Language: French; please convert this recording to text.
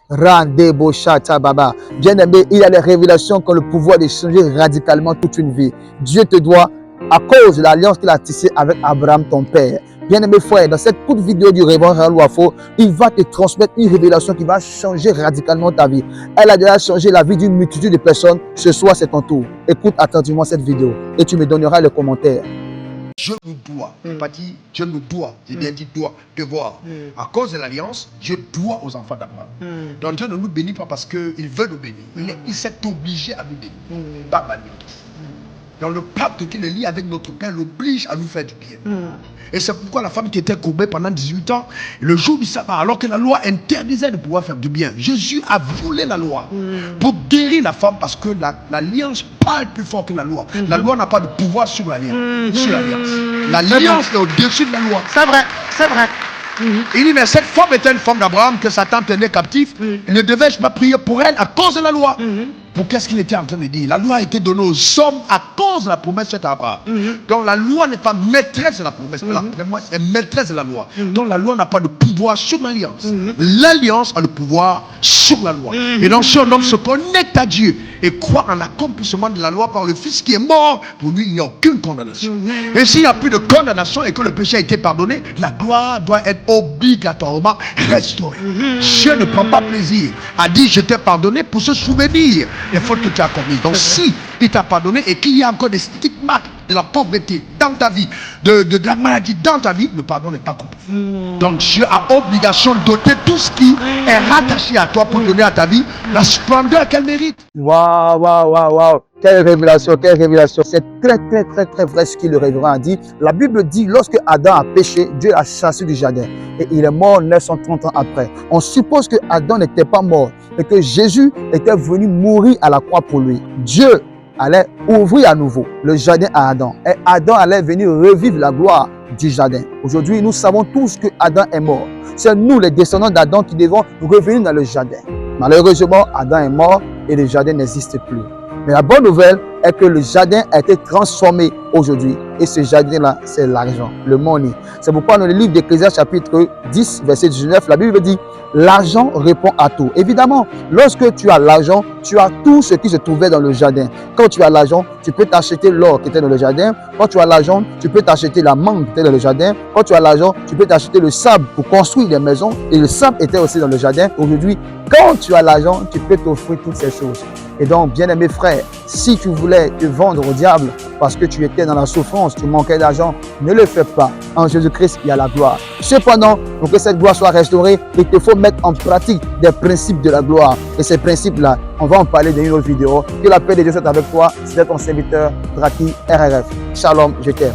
Rendez-vous Chata Baba. Bien-aimé, il y a les révélations qui ont le pouvoir de changer radicalement toute une vie. Dieu te doit, à cause de l'alliance qu'il a tissée avec Abraham, ton père. Bien-aimé frère, dans cette courte vidéo du révérend Ralouafo, il va te transmettre une révélation qui va changer radicalement ta vie. Elle a déjà changé la vie d'une multitude de personnes. Ce soir, c'est ton tour. Écoute attentivement cette vidéo et tu me donneras le commentaire. Dieu nous doit, pas dit Dieu nous doit, j'ai bien dit doit, devoir. À cause de l'alliance, Dieu doit aux enfants d'Abraham. Donc Dieu ne nous bénit pas parce qu'il veut nous bénir. Il s'est obligé à nous bénir, par l'alliance. Donc le pacte qu'il lie avec notre Père l'oblige à nous faire du bien. Et c'est pourquoi la femme qui était courbée pendant 18 ans, le jour du sabbat, alors que la loi interdisait de pouvoir faire du bien, Jésus a volé la loi pour guérir la femme parce que l'alliance parle plus fort que la loi. La loi n'a pas de pouvoir sur l'alliance. L'alliance est au-dessus de la loi. C'est vrai, c'est vrai. Il dit, mais cette femme était une femme d'Abraham que Satan tenait captif. Ne devais-je pas prier pour elle à cause de la loi? Pour qu'est-ce qu'il était en train de dire? La loi a été donnée aux hommes à cause de la promesse faite à Abraham. Donc la loi n'est pas maîtresse de la promesse. La promesse est maîtresse de la loi. Donc la loi n'a pas de pouvoir sur l'alliance. L'alliance a le pouvoir sur la loi. Et donc si un homme se connecte à Dieu et croit en l'accomplissement de la loi par le Fils qui est mort, pour lui il n'y a aucune condamnation. Et s'il n'y a plus de condamnation et que le péché a été pardonné, la gloire doit être obligatoirement restaurée. Dieu ne prend pas plaisir à dire je t'ai pardonné pour se souvenir des fautes que tu as commises. Donc si il t'a pardonné et qu'il y a encore des stigmates de la pauvreté dans ta vie, de la maladie dans ta vie, le pardon n'est pas compris. Donc Dieu a obligation de doter tout ce qui est rattaché à toi pour donner à ta vie la splendeur qu'elle mérite. Waouh, waouh, waouh, waouh. Quelle révélation, quelle révélation. C'est très vrai ce que le révérend a dit. La Bible dit, lorsque Adam a péché, Dieu l'a chassé du jardin. Et il est mort 930 ans après. On suppose que Adam n'était pas mort et que Jésus était venu mourir à la croix pour lui. Dieu allait ouvrir à nouveau le jardin à Adam. Et Adam allait venir revivre la gloire du jardin. Aujourd'hui, nous savons tous que Adam est mort. C'est nous, les descendants d'Adam, qui devons revenir dans le jardin. Malheureusement, Adam est mort et le jardin n'existe plus. Mais la bonne nouvelle est que le jardin a été transformé aujourd'hui. Et ce jardin-là, c'est l'argent, le money. C'est pourquoi dans le livre d'Ecclésiaste chapitre 10, verset 19, la Bible dit « L'argent répond à tout ». Évidemment, lorsque tu as l'argent, tu as tout ce qui se trouvait dans le jardin. Quand tu as l'argent, tu peux t'acheter l'or qui était dans le jardin. Quand tu as l'argent, tu peux t'acheter la mangue qui était dans le jardin. Quand tu as l'argent, tu peux t'acheter le sable pour construire des maisons. Et le sable était aussi dans le jardin. Aujourd'hui, quand tu as l'argent, tu peux t'offrir toutes ces choses. Et donc, bien-aimé frère, si tu voulais te vendre au diable parce que tu étais dans la souffrance, tu manquais d'argent, ne le fais pas. En Jésus-Christ, il y a la gloire. Cependant, pour que cette gloire soit restaurée, il te faut mettre en pratique des principes de la gloire. Et ces principes-là, on va en parler dans une autre vidéo. Que la paix de Dieu soit avec toi. C'était ton serviteur, Draki RRF. Shalom, je t'aime.